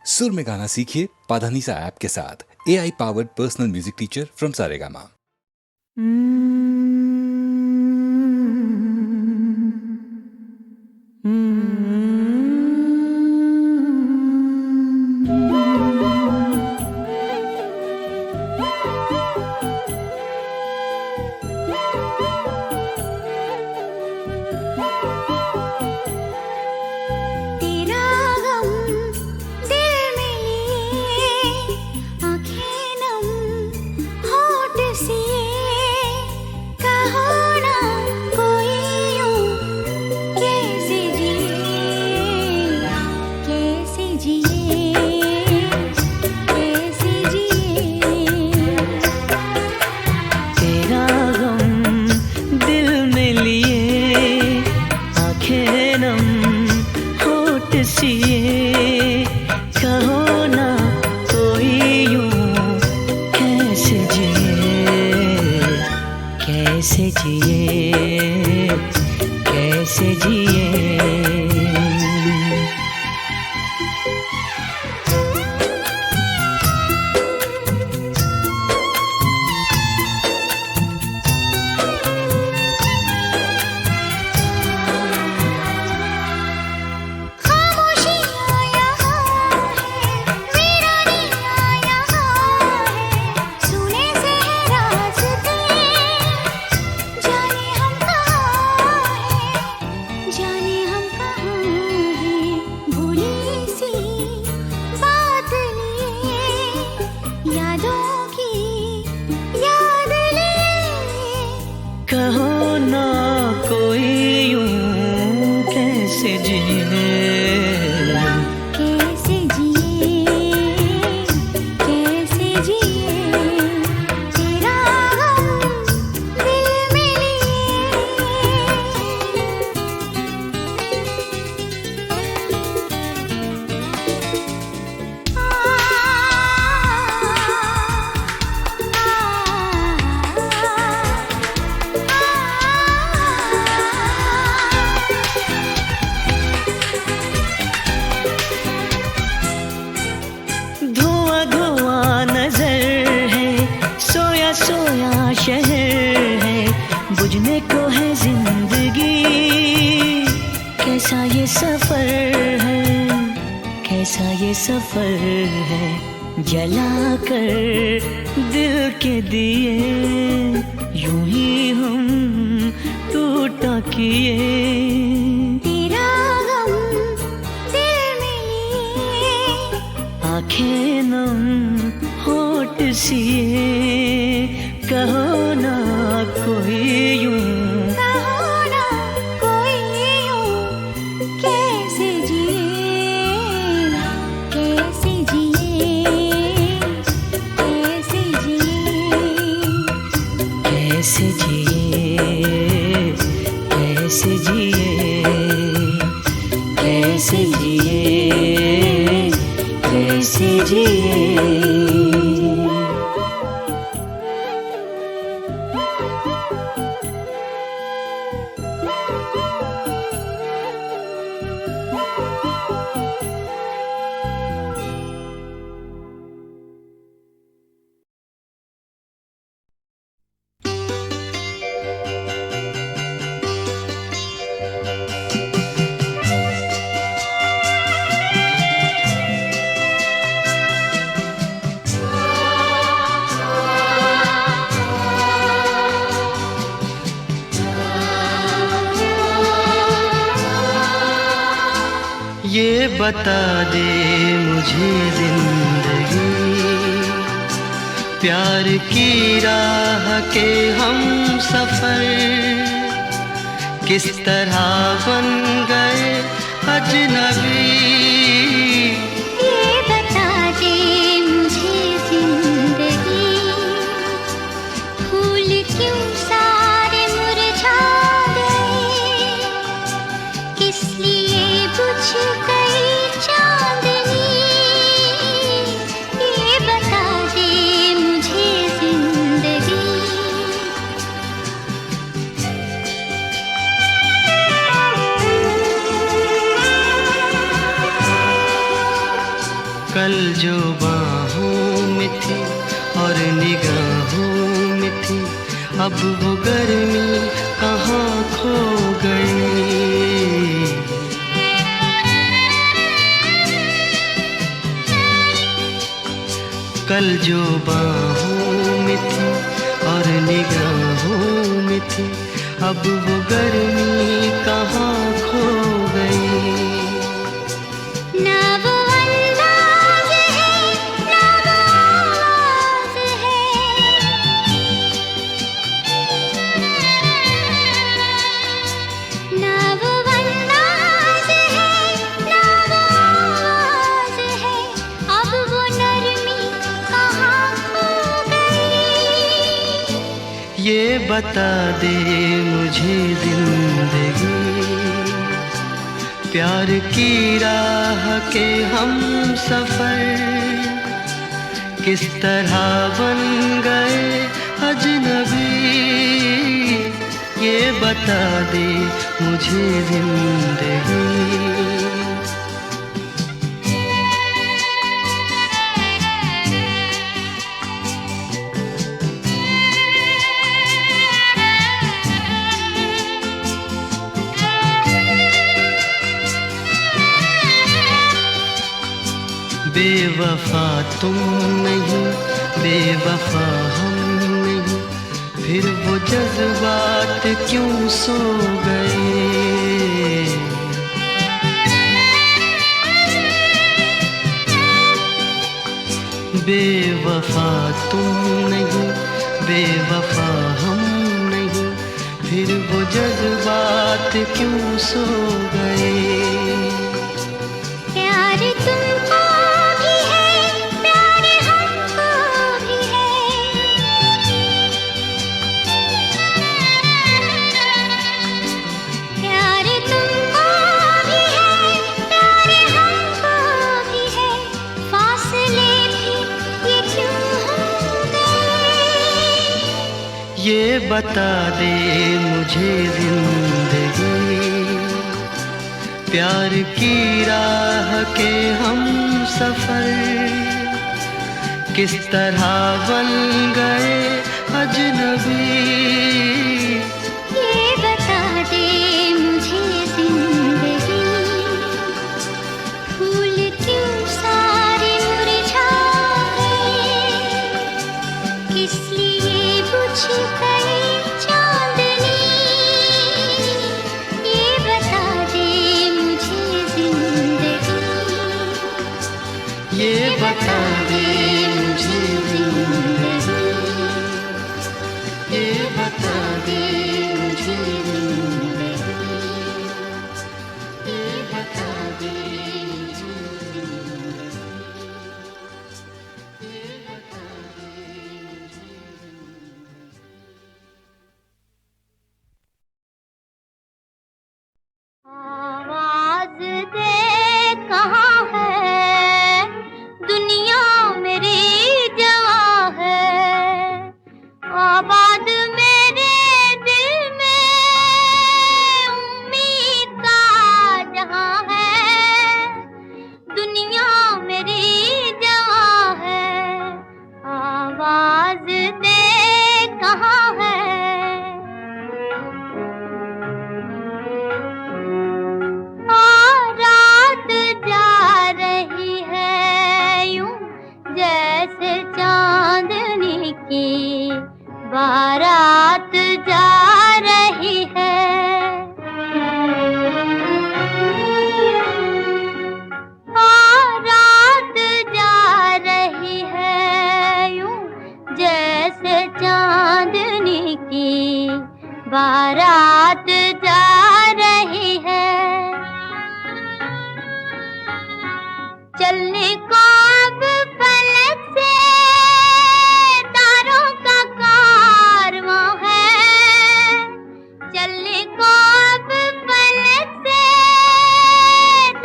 सुर में गाना सीखिए पाधानीसा ऐप के साथ। AI powered personal music teacher from Saregama. कैसे जिए कहो ना कोई यूं कैसे जिए कैसे जिए कैसे जिए तेरा दिल में सोया शहर है बुझने को है जिंदगी कैसा ये सफर है कैसा ये सफर है जला कर दिल के दिए यूं ही हम टूटा किए तेरा गम दिल में लिए आंखें नम होठ सिए कहो ना कोई यूं कहो ना कोई यूं कैसे जिए कैसे जिए कैसे जिए कैसे जिए कैसे जिए कैसे जिए कैसे जिए ये बता दे मुझे जिंदगी प्यार की राह के हम सफर किस तरह बन गए अजनबी ये बता दे मुझे जिंदगी फूल क्यों सारे मुरझा गए किस लिए बुझ गई चांदनी ये बता दे मुझे जिंदगी कल जो बाहों में थी और निगाहों में थी, अब वो गर्मी कहाँ खो गई। कल जो बाहों में थी और निगाहों में थी, अब वो गर्मी कहाँ खो गई। ना वो अंदाज़ है, ना वो आवाज़ है, ना वो अंदाज़ है, ना वो आवाज़ है, अब वो नरमी कहाँ खो गई। ये बता दे मुझे जिंदगी, प्यार की राह के हम सफर किस तरह बन गए अजनबी। ये बता दे मुझे जिंदगी। बेवफा तुम नहीं, बेवफा हम नहीं, फिर वो जज्बात क्यों सो गए। बेवफा तुम नहीं, बेवफा हम नहीं, फिर वो जज्बात क्यों सो गए। प्यार तुमको भी है, प्यार हमको भी है, प्यार तुमको भी है, प्यार हमको भी है, फासले भी ये क्यों हो गए। ये बता दे मुझे जिंदगी, प्यार की राह के हम सफर किस तरह बन गए अजनबी। ये बता दे मुझे जिंदगी, फूल क्यों सारे मुरझा गए, किस लिए बुझ गई चांदनी। ये बता दे मुझे जिंदगी, ये बता दे मुझे जिंदगी, ये बता दे मुझे जिंदगी, ये बता दे मुझे जिंदगी, ये बता दे मुझे। आवाज़ दे कहाँ है, दुनिया मेरी जवां है, आबाद मेरे दिल में उम्मीद का जहां है, दुनिया मेरी जवां है, आवाज़ दे कहाँ है। रात जा रही है यूं जैसे चांदनी की बारात जा रही है। रात जा रही है यूं जैसे चांदनी की बारात जा रही है। चलने को अब फलक से तारों का कारवां है, चलने को अब फलक से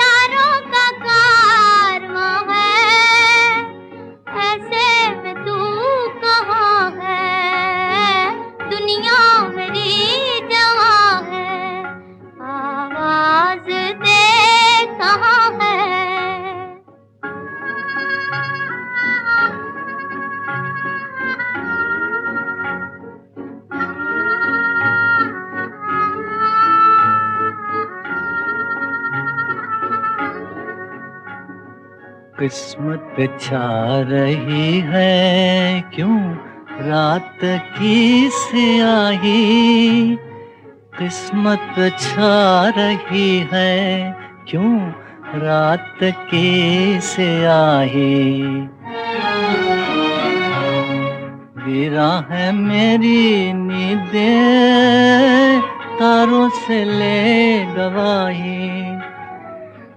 तारों का कारवां है, ऐसे में तू कहाँ है, दुनिया मेरी जवां है, आवाज़ दे कहाँ है। किस्मत छा रही है क्यों रात की स्याही, किस्मत छा रही है क्यों रात की स्याही। गिरा है मेरी नींदें तारों से ले गवाही,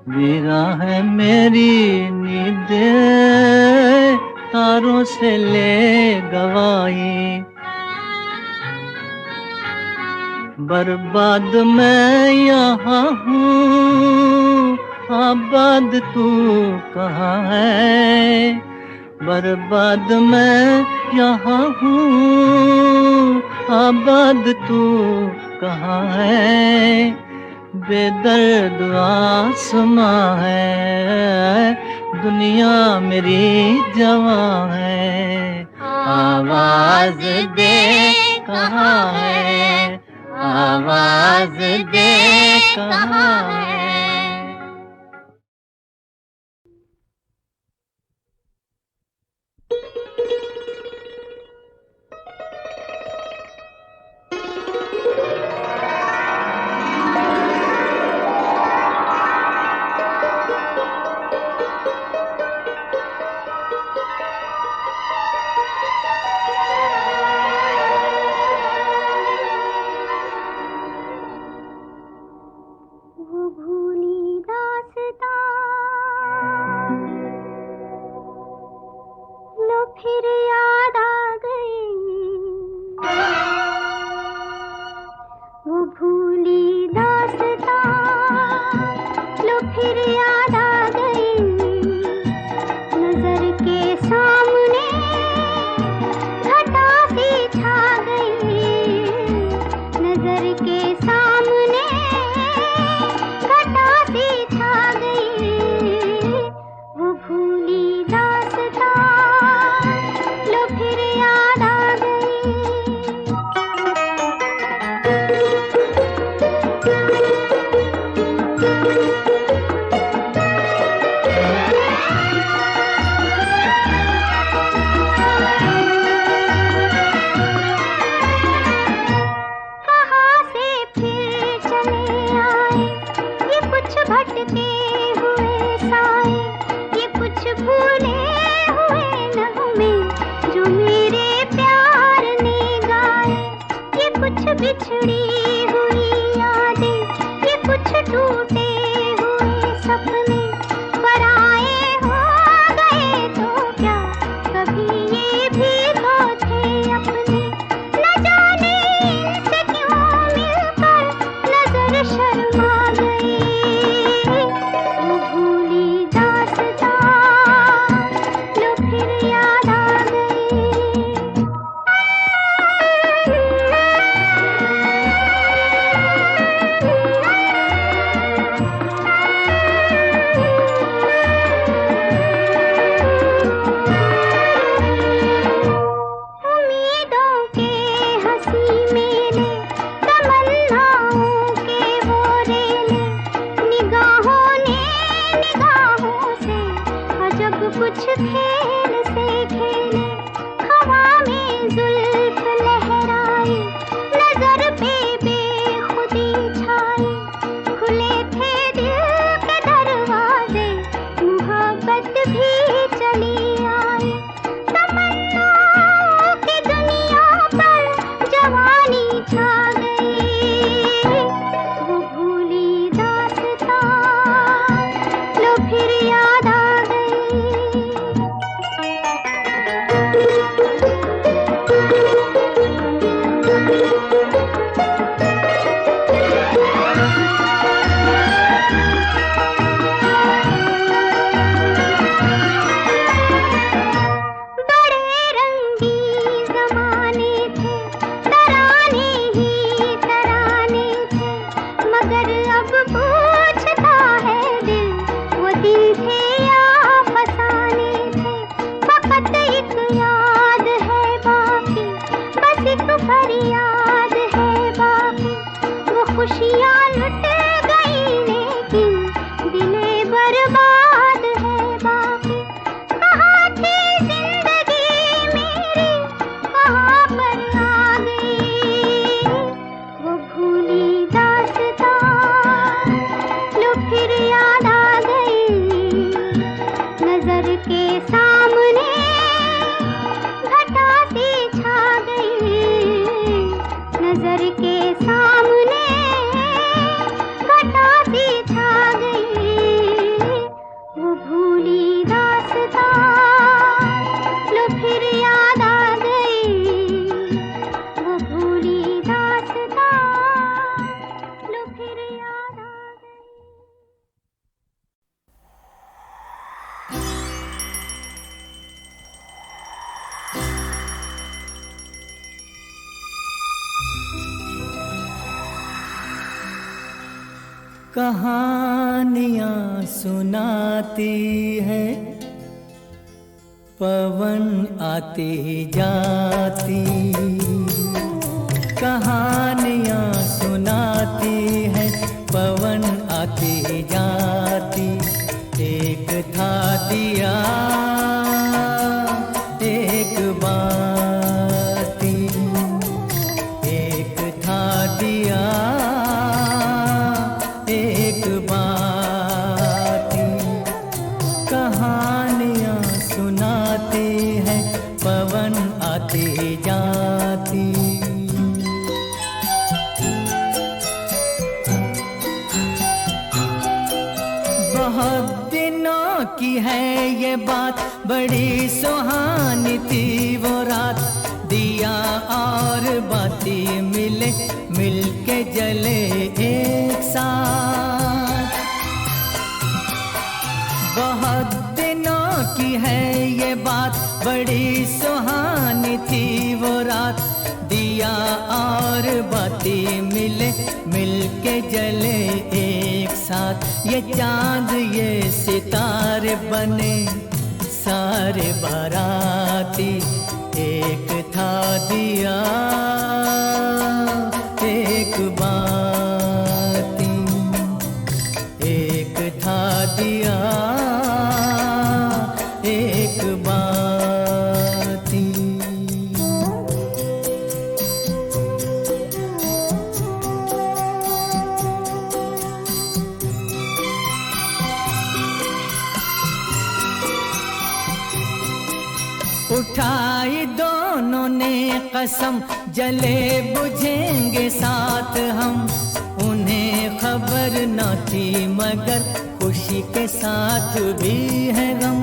गिरा है मेरी नींदें तारों से ले गवाही। बर्बाद मैं यहाँ हूँ आबाद तू कहाँ है, बर्बाद मैं यहाँ हूँ आबाद तू कहाँ है। बेदर्द आसमां है दुनिया मेरी जवां है, आवाज दे कहाँ है, आवाज दे कहाँ है। फिर याद आ गई वो भूली दास्तां, लो फिर याद आ गई नजर के सामने घटा सी छा गई, नजर के सामने घटा सी छा गई वो भूली दास्तां, लो फिर याद आ गई। कहाँ से फिर चले आए ये कुछ भटके हुए साए, ये कुछ भूले हुए नगमे जो मेरे प्यार ने गाए, ये कुछ बिछड़ी हुई यादें, ये कुछ टूटे हुए सपने, पराए हो गए तो क्या कभी ये भी तो थे अपने। न जाने इनसे क्यों मिलकर नजर शर्मा गई वो भूली दास्तां, लो फिर याद आ गई। उम्मीदों के हंसी मेले, तमन्नाओं के वो रेले, निगाहों ने निगाहों से अजब कुछ खेल से खेले, हवा में जुल्फ लहराए, नजर पे बेखुदी छाए, खुले थे दिल के दरवाजे, मोहब्बत भी चली आई, तमन्नाओं की दुनिया पर जवानी छा गई वो भूली दास्तां, लो फिर याद आ गई। नजर के सामने घटा सी छा गई, नजर के सामने घटा सी छा गई। वो भूली दास्तां लो फिर याद आ गई, वो भूली दास्तां लो फिर याद आ गई। कहानियाँ सुनाती है पवन आती जाती, कहानियाँ सुनाती है पवन आती जाती। एक था दिया एक बाती, एक था दिया एक बाती। कहानियाँ सुनाती है पवन आती जाती। बहुत दिनों की है ये बात, बड़ी सुहानी थी वो रात। दिया और बाती मिले, मिलके जले एक साथ। बहुत दिनों की है ये बात, बड़ी सुहानी थी वो रात। दिया और बाती मिले, मिलके जले एक साथ। ये चांद ये सितारे बने सारे बाराती। एक था दिया एक बाती, एक था दिया एक बाती। उठाई दोनों ने कसम, जले बुझेंगे साथ हम। उन्हें खबर न थी मगर खुशी के साथ भी है गम।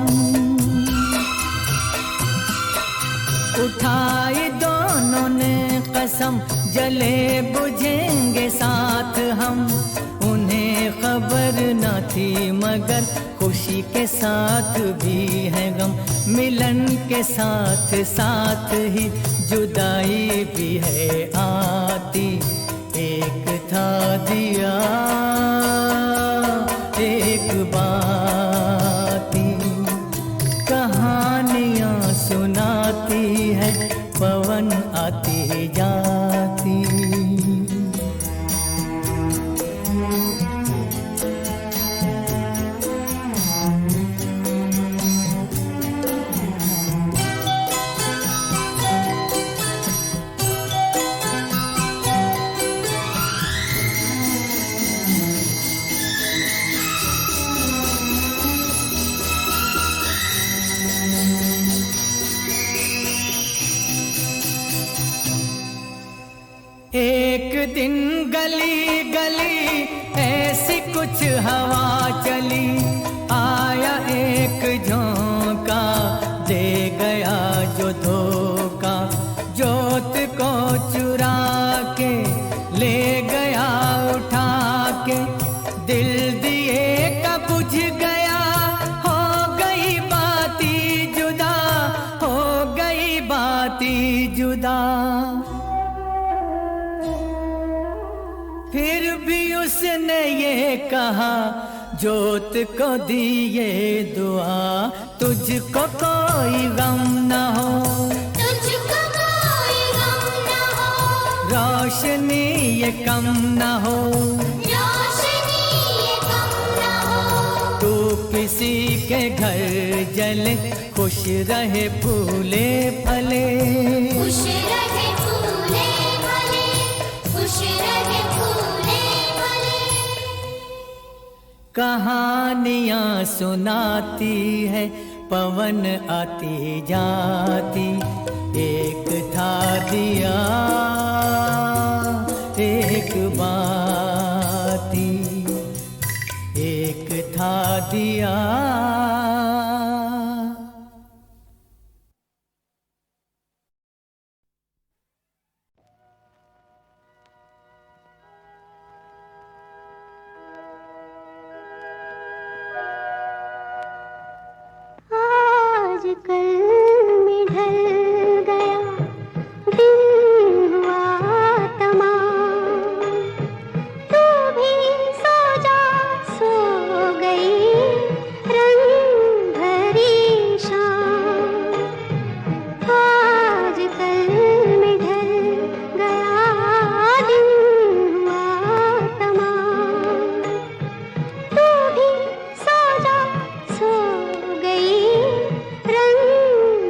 उठाई दोनों ने कसम, जले बुझेंगे साथ हम। उन्हें खबर न थी मगर खुशी के साथ भी है गम। मिलन के साथ साथ ही जुदाई भी है आती। एक था दिया एक बाती। कहानियाँ सुनाती है पवन आती जाती। एक दिन गली गली ऐसी कुछ हवा चली। आया एक झोंका, दे गया जो धोखा। जोत को चुरा के ले गया उठा के। दिल दिए का बुझ गया, हो गई बाती जुदा, हो गई बाती जुदा। फिर भी उसने ये कहा, जोत को दिए दुआ, तुझको कोई गम न हो, तुझको कोई गम न हो। रोशनी ये कम न हो, रोशनी ये कम न हो। तू किसी के घर जले, खुश रहे फूले फले। खुश रहे फूले फले, खुश रहे फूले फले। कहानियाँ सुनाती है पवन आती जाती, एक था दिया एक बाती, एक था दिया। आजकल में ढल गया दिन हुआ तमाम, तू भी सो जा सो गई रंग भरी शाम। आजकल में ढल गया दिन हुआ तमाम, तू भी सो जा सो गई रंग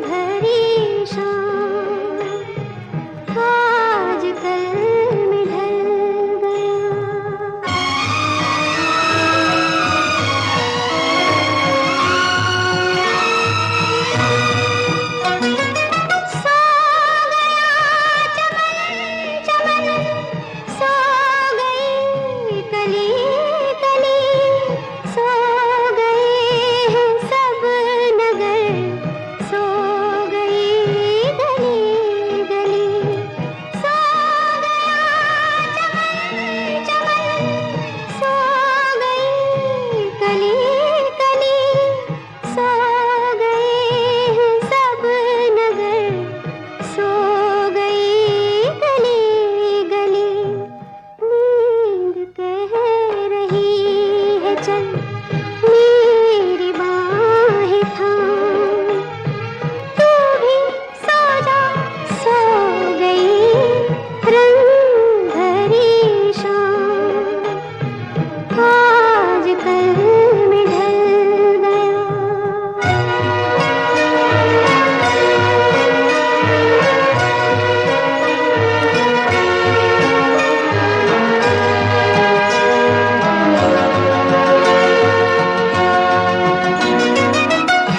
भरी शाम। आजकल में ढल गया। सो गया चमन चमन, सो गई कली कली, सो गए हैं सब नगर, सो गई गली गली। सो गया चमन चमन, सो गई कली कली, सो गए हैं सब नगर, सो गई गली गली। नींद कह रही है चल मेरी बाहें थाम, तू भी सो जा सो गई रंग भरी शाम। आजकल में ढल गया।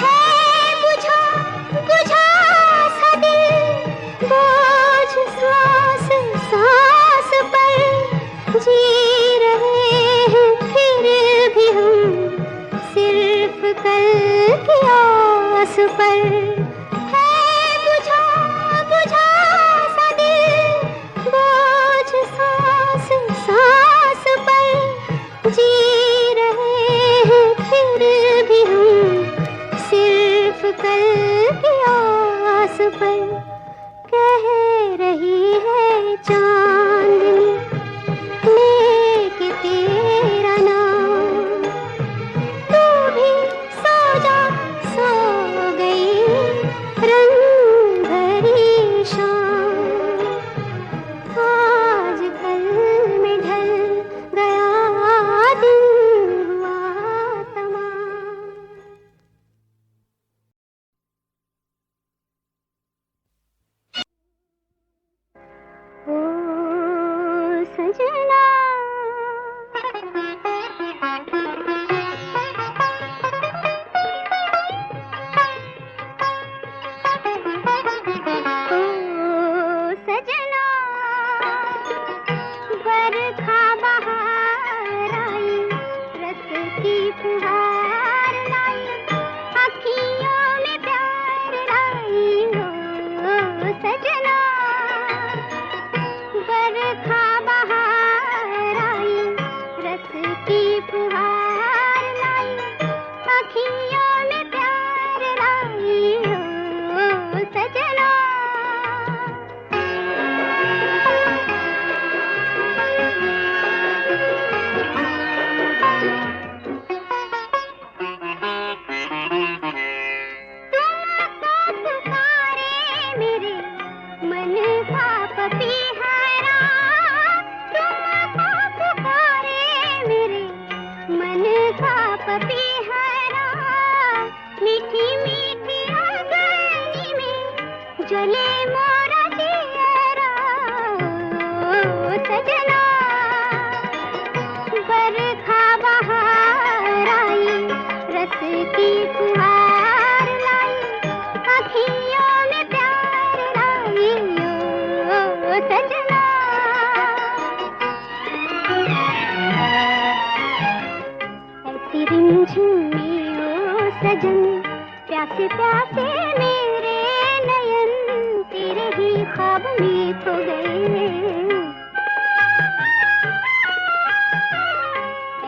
है बुझा बुझा सा दिल, बोझ सांस सांस पर, जी रहे हैं फिर भी हम सिर्फ कल की आस पर। है बुझा बुझा सा दिल, बोझ सांस सांस पर, जी रहे हैं फिर भी हम सिर्फ कल की आस पर। कह रही है चांदनी लेके तेरा नाम, तू भी सो जा सो गई रंग भरी शाम। आजकल में ढल गया दिन हुआ तमाम। ओ सजना, ओ सजना, बरखा बहार आई, रस की फुहार लाई, अखियों में प्यार लाई। ओ सजना, बरखा बहार आई, रस की फुहार लाई, अखियों में प्यार लाई। ओ सजना, तुमको पुकारे मेरे मन का पपीहारा, तुमको पुकारे मेरे मन का पपीहारा, मीठी मीठी अगनी में जले मोरा जियरा। ओ सजना, बरखा बहार आई, रस की फुहार प्यासे मेरे नयन तेरे ही ख्वाब में खो गए।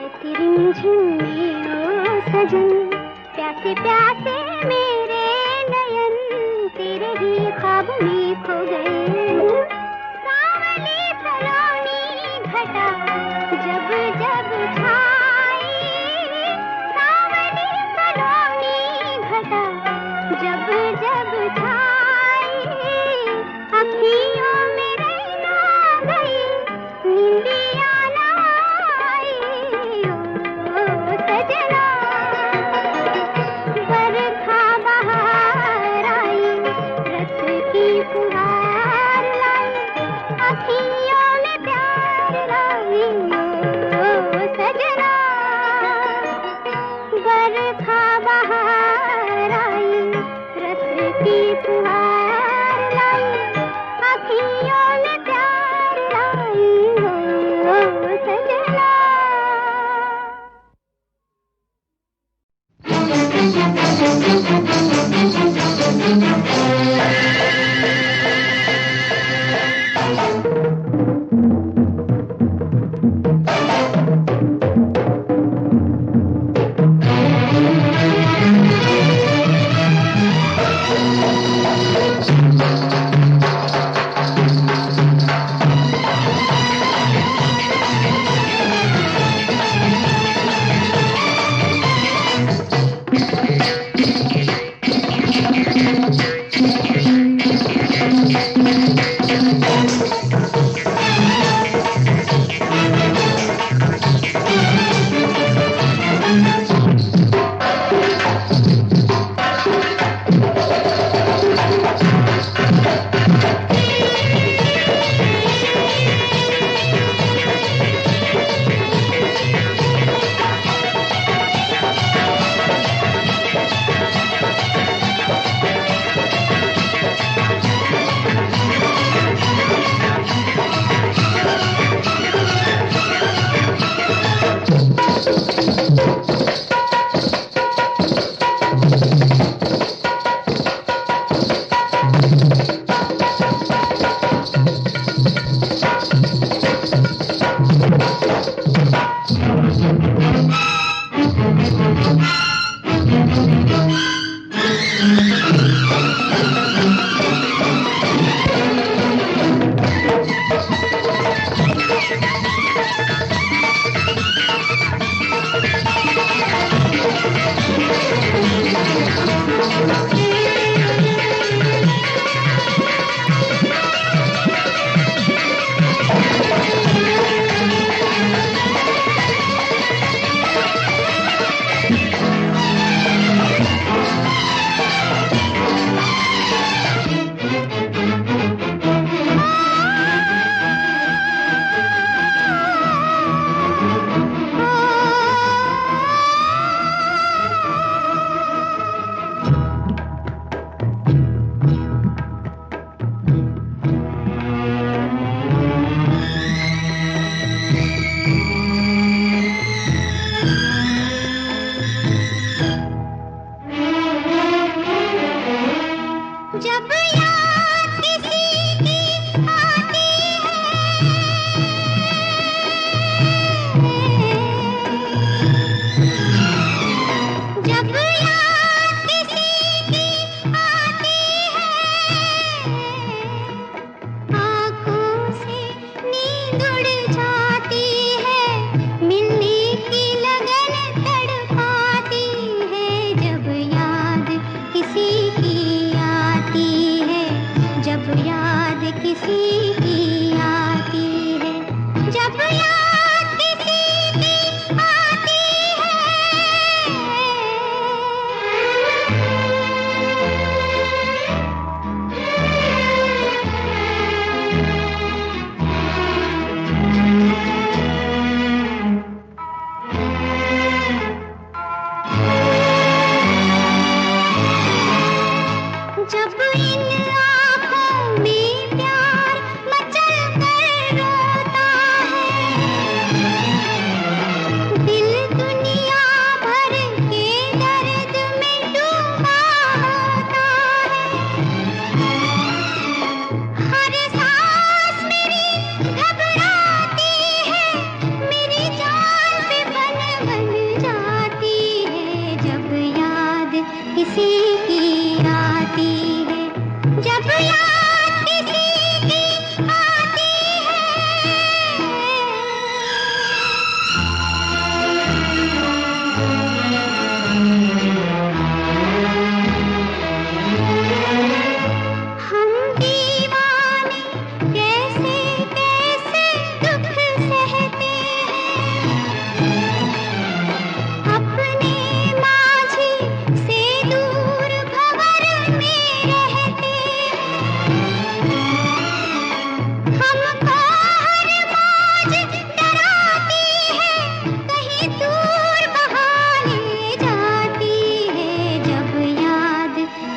ऐसी रिमझिम में ओ सजन प्यासे प्यासे मेरे नयन तेरे ही ख्वाब में खो गए। सावली सलोनी घटा जब जब छाई, सावली सलोनी घटा जब जब छाई, अखियों में रहना गई नींदिया ना आई। ओ सजना बरखा बहार आई, रस की फुहार लाई, अखियों में प्यार लाई। ओ सजना बरखा बहार आई, रस की फुहार लाई, अखियों में प्यार लाई। ओ सजना।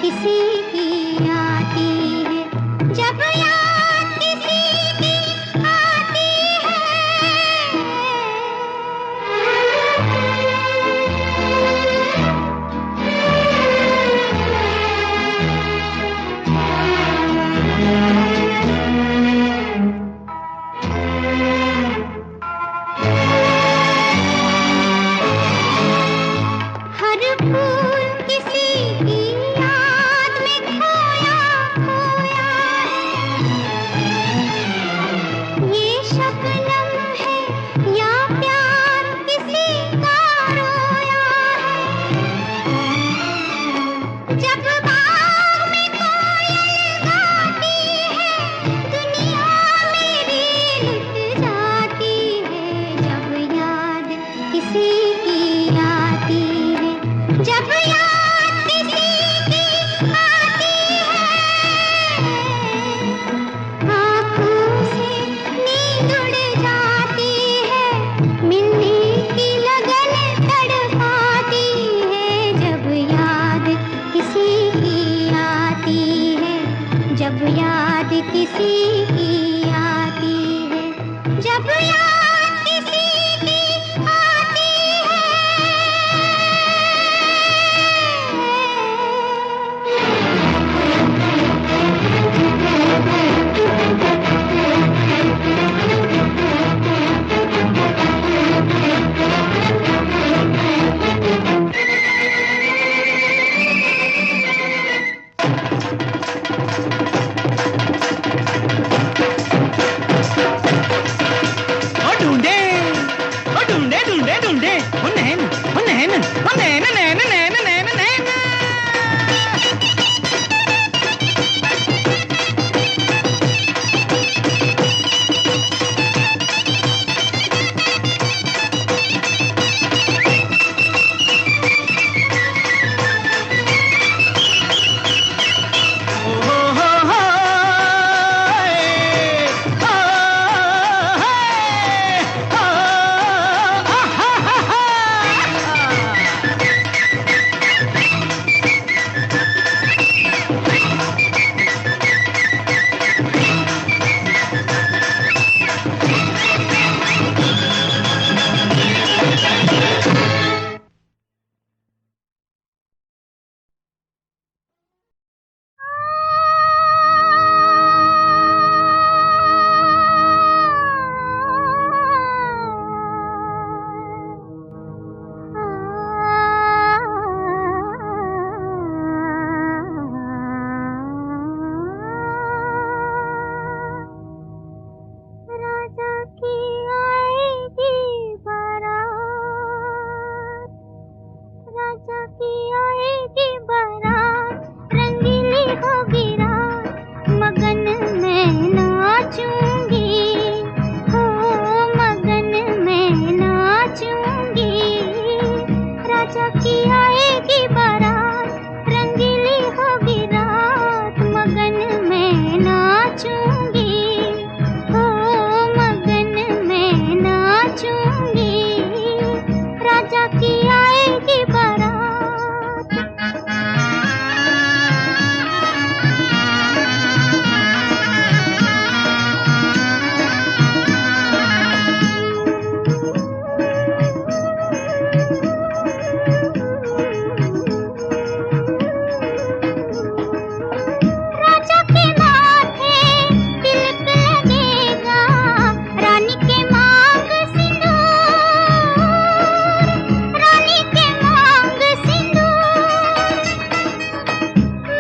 किसी की आती है, जब याद किसी की आती हर फूल किसी की याद में खोया खोया है, ये शबनम है या प्यार किसी का रोया है, जब बाग में कोयल गाती है, दुनिया मेरी लुट जाती है, जब याद किसी की आती है, जब याद किसी की आती है, आँखों से नींद उड़ जाती है, मिलने की लगन तड़पाती है, जब याद किसी की आती है, जब याद किसी की आती है, जब याद किसी की आती ओ ढूंढे ओ ढूंढे ढूंढे ढूंढे ओ नैन ओ नैन ओ नैन नैन नैन नैन नैन ओ हो राजा की आएगी बारात, राजा की आएगी बारात, रंगीली होगी रात, मगन में नाचूंगी, हो मगन में नाचूंगी, राजा की आएगी बारात, रंगीली होगी रात, मगन में नाचूंगी, हो मगन में नाचूंगी, राजा की आएगी बारात। राजा के माथे तिलक लगेगा, रानी के मांग सिंदूर, रानी के मांग सिंदूर,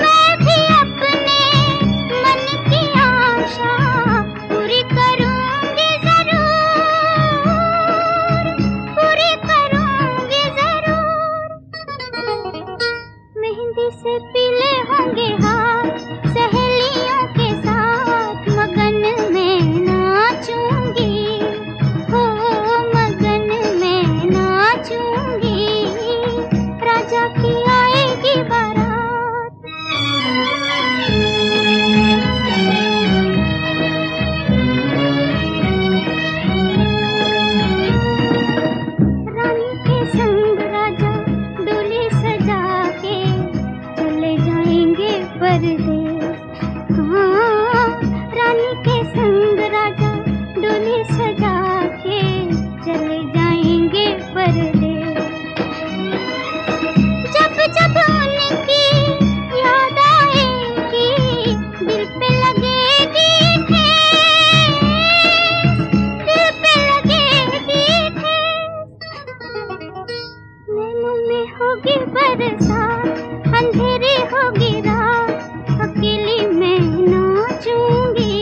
मैं भी अपने मन की आशा पूरी करूंगी जरूर, पूरी करूंगी जरूर, मेहंदी से पीले होंगे हाथ, सहेलियों के साथ मगन में नाचूंगी, हो मगन में नाचूंगी, राजा की आएगी बारात। रानी के संग राजा डोली सजा के चले जाएंगे परदेस। हाँ, रानी के संग राजा डोली सजा के चले जाएंगे परदेस। जब जब उनकी याद आएगी दिल पे लगेगी ठेस, दिल पे लगेगी ठेस। नैनों में होगी बरसात, अंधेरी होगी रात, अकेली मैं नाचूंगी,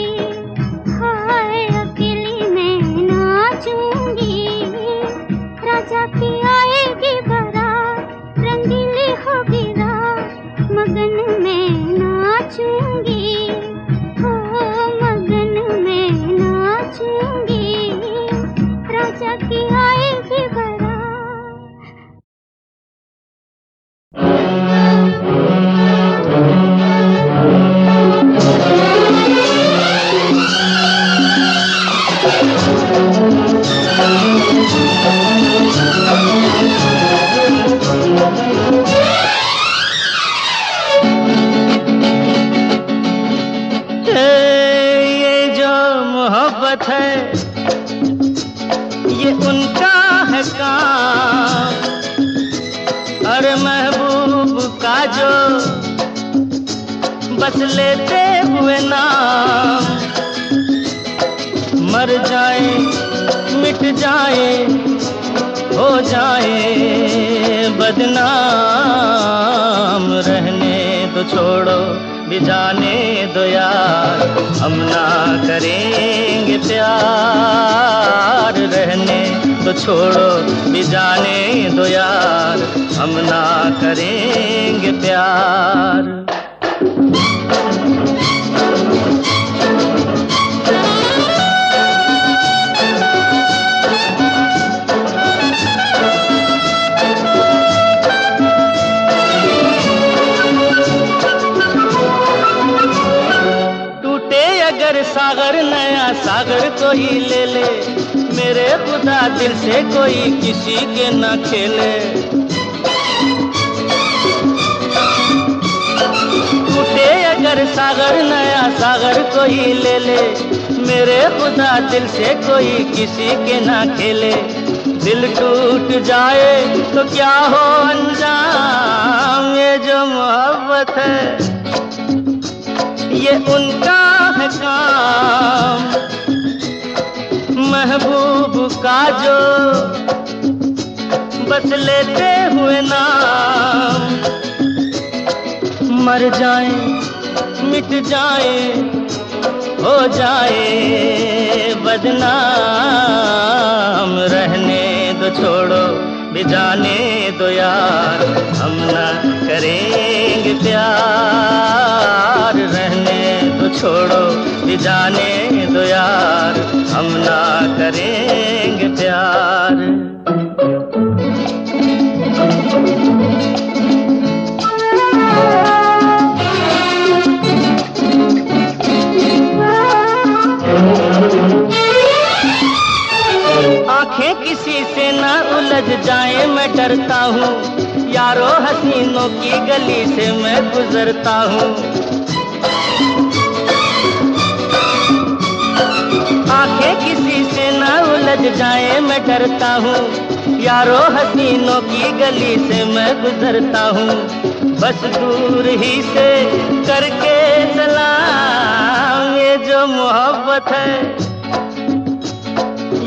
हाय अकेली मैं नाचूंगी। राजा की आएगी बारात, रंगीली होगी रात, मगन में नाचूंगी, हो मगन में नाचूंगी। राजा की आएगी बारात। ये जो मोहब्बत है ये उनका है काम, अरे महबूब का जो बस लेते हुए नाम। मर जाए मिट जाए हो जाए बदनाम, रहने तो छोड़ो भी जाने दो यार, हम ना करेंगे प्यार। रहने तो छोड़ो भी जाने दो यार, हम ना करेंगे प्यार। अगर सागर नया सागर कोई ले ले, मेरे खुदा दिल से कोई किसी के न खेले। टूटे अगर सागर नया सागर कोई ले ले, मेरे खुदा दिल से कोई किसी के न खेले। दिल टूट जाए तो क्या हो अंजाम, ये जो मोहब्बत है ये उनका है काम। महबूब का जो बस लेते हुए नाम, मर जाए मिट जाए हो जाए बदनाम। रहने दो छोड़ो भी जाने दो यार, हम ना करेंगे प्यार। रहने दो छोड़ो भी जाने दो यार, हम ना करेंगे प्यार। आंखें किसी से ना उलझ जाए मैं डरता हूँ, यारो हसीनों की गली से मैं गुजरता हूँ। आंखें किसी से ना उलझ जाए मैं डरता हूँ, यारो हसीनों की गली से मैं गुजरता हूँ। बस दूर ही से करके सलाम, ये जो मोहब्बत है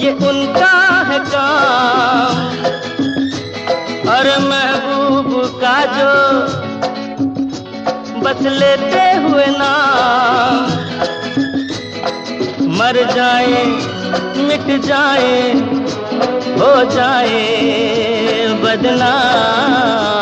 ये उनका है काम। और महबूब का जो बस लेते हुए नाम, मर जाए मिट जाए हो जाए बदनाम।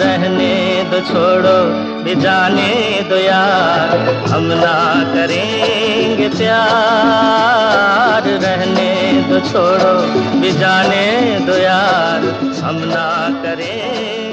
रहने दो छोड़ो भी जाने दो यार, हम ना करेंगे प्यार। रहने दो छोड़ो भी जाने दो यार, हम ना करेंगे